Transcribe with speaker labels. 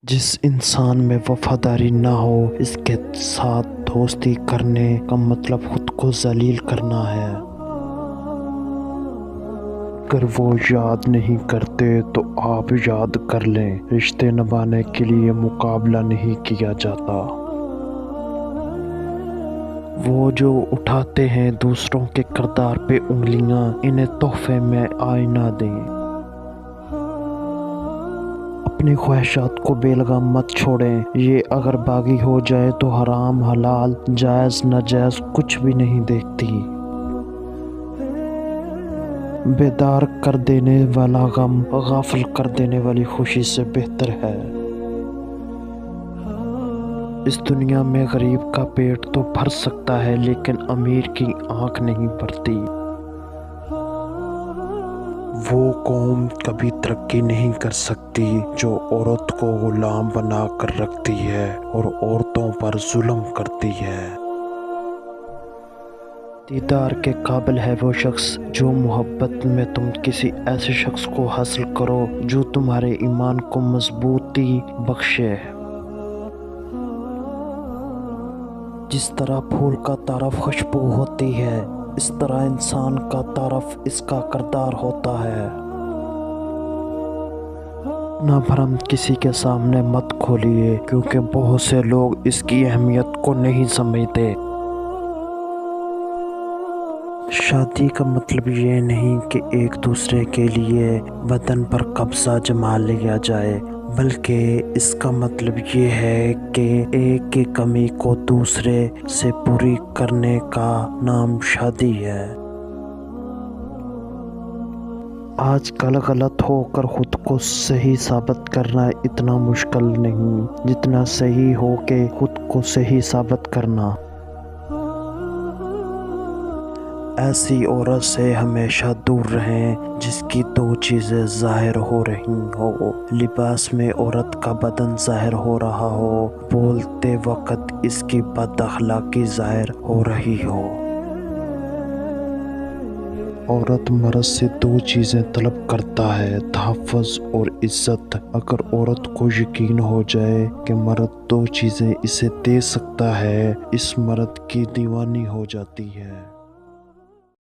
Speaker 1: جس انسان میں وفاداری نہ ہو اس کے ساتھ دوستی کرنے کا مطلب خود کو ذلیل کرنا ہے۔ اگر وہ یاد نہیں کرتے تو آپ یاد کر لیں، رشتے نبھانے کے لیے مقابلہ نہیں کیا جاتا۔ وہ جو اٹھاتے ہیں دوسروں کے کردار پہ انگلیاں، انہیں تحفے میں آئینہ دیں۔ اپنی خواہشات کو بے لگام مت چھوڑیں، یہ اگر باغی ہو جائے تو حرام حلال جائز ناجائز کچھ بھی نہیں دیکھتی۔ بیدار کر دینے والا غم غافل کر دینے والی خوشی سے بہتر ہے۔ اس دنیا میں غریب کا پیٹ تو بھر سکتا ہے لیکن امیر کی آنکھ نہیں بھرتی۔ وہ قوم کبھی ترقی نہیں کر سکتی جو عورت کو غلام بنا کر رکھتی ہے اور عورتوں پر ظلم کرتی ہے۔ دیدار کے قابل ہے وہ شخص جو محبت میں تم کسی ایسے شخص کو حاصل کرو جو تمہارے ایمان کو مضبوطی بخشے۔ جس طرح پھول کا تعارف خوشبو ہوتی ہے، اس طرح انسان کا تعارف اس کا کردار ہوتا ہے۔ نہ بھرم کسی کے سامنے مت کھولیے کیونکہ بہت سے لوگ اس کی اہمیت کو نہیں سمجھتے۔ شادی کا مطلب یہ نہیں کہ ایک دوسرے کے لیے بدن پر قبضہ جما لیا جائے، بلکہ اس کا مطلب یہ ہے کہ ایک کی کمی کو دوسرے سے پوری کرنے کا نام شادی ہے۔ آج کل غلط ہو کر خود کو صحیح ثابت کرنا اتنا مشکل نہیں جتنا صحیح ہو کے خود کو صحیح ثابت کرنا۔ ایسی عورت سے ہمیشہ دور رہیں جس کی دو چیزیں ظاہر ہو رہی ہو، لباس میں عورت کا بدن ظاہر ہو رہا ہو، بولتے وقت اس کی بد اخلاقی ظاہر ہو رہی ہو۔ عورت مرد سے دو چیزیں طلب کرتا ہے، تحفظ اور عزت۔ اگر عورت کو یقین ہو جائے کہ مرد دو چیزیں اسے دے سکتا ہے، اس مرد کی دیوانی ہو جاتی ہے۔